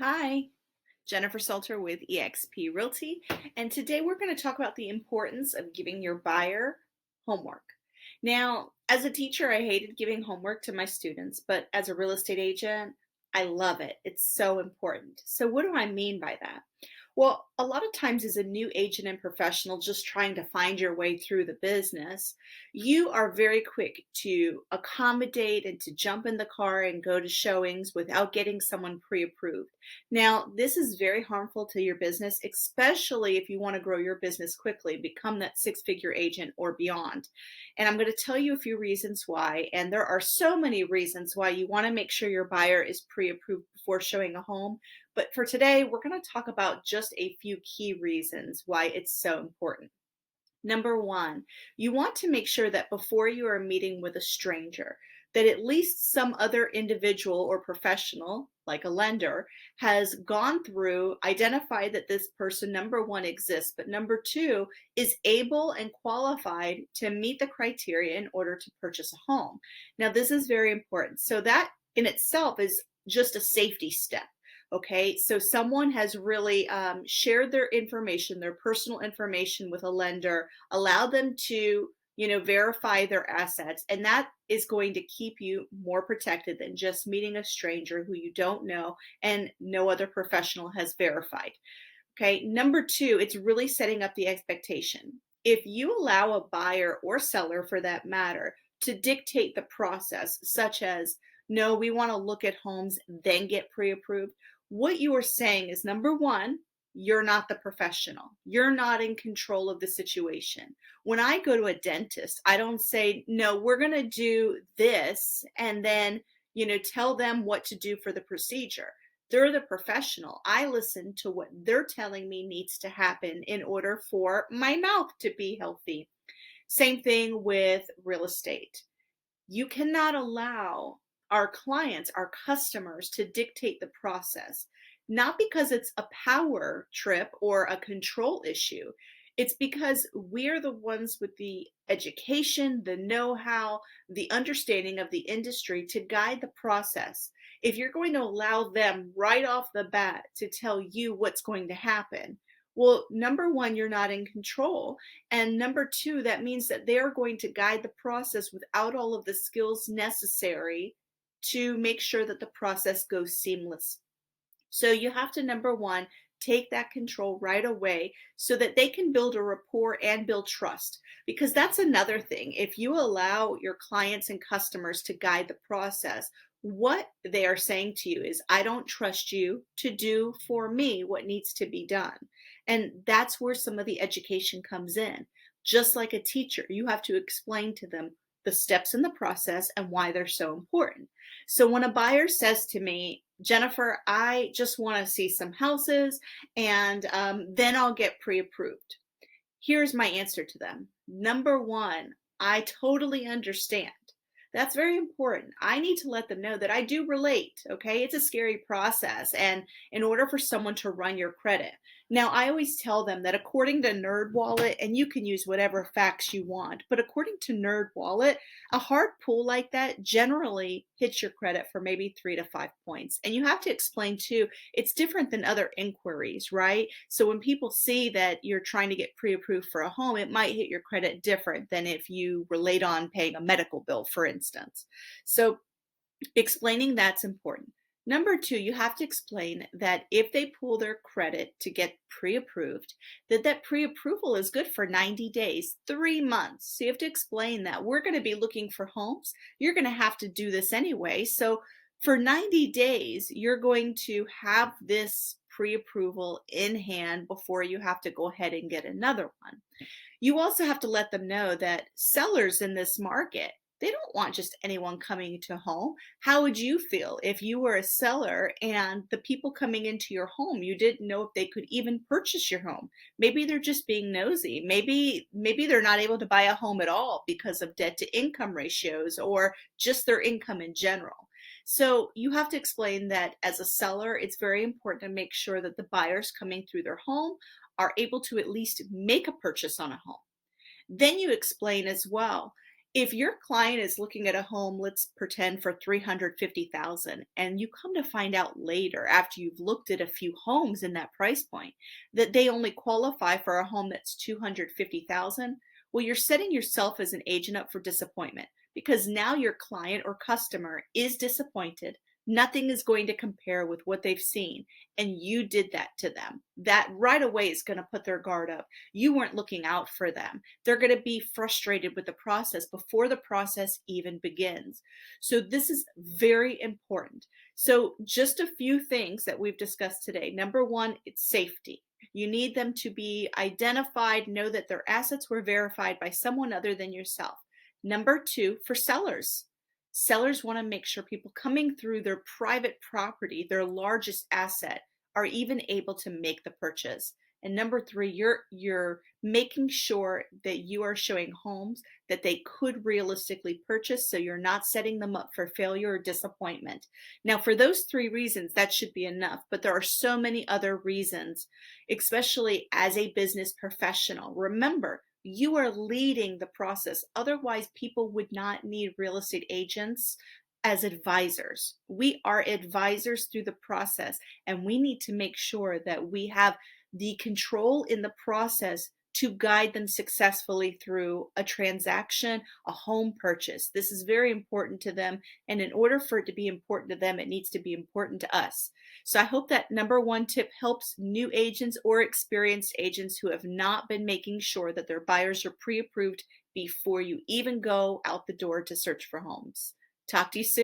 Hi, Jennifer Salter with eXp Realty, and today we're going to talk about the importance of giving your buyer homework. Now, as a teacher, I hated giving homework to my students, but as a real estate agent, I love it. It's so important. So, what do I mean by that? Well, a lot of times, as a new agent and professional just trying to find your way through the business, you are very quick to accommodate and to jump in the car and go to showings without getting someone pre approved. Now, this is very harmful to your business, especially if you want to grow your business quickly, become that six-figure agent or beyond. And I'm going to tell you a few reasons why. And there are so many reasons why you want to make sure your buyer is pre approved before showing a home. But for today, we're going to talk about just a few key reasons why it's so important. Number one, you want to make sure that before you are meeting with a stranger, that at least some other individual or professional, like a lender, has gone through, identified that this person, number one, exists, but number two, is able and qualified to meet the criteria in order to purchase a home. Now, this is very important. So, that in itself is just a safety step. Okay, so someone has really shared their information, their personal information with a lender, allow them to, verify their assets, and that is going to keep you more protected than just meeting a stranger who you don't know and no other professional has verified. Okay, number two, it's really setting up the expectation. If you allow a buyer or seller, for that matter, to dictate the process, such as, no, we want to look at homes, then get pre approved, what you are saying is number one, you're not the professional. You're not in control of the situation. When I go to a dentist, I don't say, no, we're going to do this and then, tell them what to do for the procedure. They're the professional. I listen to what they're telling me needs to happen in order for my mouth to be healthy. Same thing with real estate. You cannot allow our clients, our customers, to dictate the process, not because it's a power trip or a control issue. It's because we're the ones with the education, the know how, the understanding of the industry to guide the process. If you're going to allow them right off the bat to tell you what's going to happen, well, number one, you're not in control. And number two, that means that they are going to guide the process without all of the skills necessary to make sure that the process goes seamless. So you have to, number one, take that control right away so that they can build a rapport and build trust. Because that's another thing. If you allow your clients and customers to guide the process, what they are saying to you is, I don't trust you to do for me what needs to be done. And that's where some of the education comes in. Just like a teacher, you have to explain to them the steps in the process and why they're so important. So when a buyer says to me, Jennifer, I just want to see some houses and then I'll get pre approved. Here's my answer to them. Number one, I totally understand. That's very important. I need to let them know that I do relate. Okay. It's a scary process. And in order for someone to run your credit. Now, I always tell them that according to NerdWallet, and you can use whatever facts you want, but according to NerdWallet, a hard pull like that generally hits your credit for maybe 3 to 5 points. And you have to explain too, it's different than other inquiries, right? So when people see that you're trying to get pre-approved for a home, it might hit your credit different than if you were late on paying a medical bill, for instance. So explaining that's important. Number two, you have to explain that if they pull their credit to get pre-approved, that pre-approval is good for 90 days, 3 months. So you have to explain that we're going to be looking for homes. You're going to have to do this anyway. So for 90 days, you're going to have this pre-approval in hand before you have to go ahead and get another one. You also have to let them know that sellers in this market, they don't want just anyone coming to home. How would you feel if you were a seller and the people coming into your home, you didn't know if they could even purchase your home? Maybe they're just being nosy. Maybe they're not able to buy a home at all because of debt to income ratios or just their income in general. So you have to explain that as a seller, it's very important to make sure that the buyers coming through their home are able to at least make a purchase on a home. Then you explain as well, If your client is looking at a home, let's pretend for 350,000, and you come to find out later after you've looked at a few homes in that price point that they only qualify for a home that's 250,000, well, you're setting yourself as an agent up for disappointment because now your client or customer is disappointed. Nothing is going to compare with what they've seen, and you did that to them. That right away is going to put their guard up. You weren't looking out for them. They're going to be frustrated with the process before the process even begins. So, this is very important. So, just a few things that we've discussed today. Number one, it's safety. You need them to be identified, know that their assets were verified by someone other than yourself. Number two, for sellers. Sellers want to make sure people coming through their private property, their largest asset, are even able to make the purchase. And number three, you're making sure that you are showing homes that they could realistically purchase so you're not setting them up for failure or disappointment. Now, for those three reasons, that should be enough, but there are so many other reasons, especially as a business professional. Remember, you are leading the process. Otherwise, people would not need real estate agents as advisors. We are advisors through the process, and we need to make sure that we have the control in the process to guide them successfully through a transaction, a home purchase. This is very important to them. And in order for it to be important to them, it needs to be important to us. So I hope that number one tip helps new agents or experienced agents who have not been making sure that their buyers are pre approved before you even go out the door to search for homes. Talk to you soon.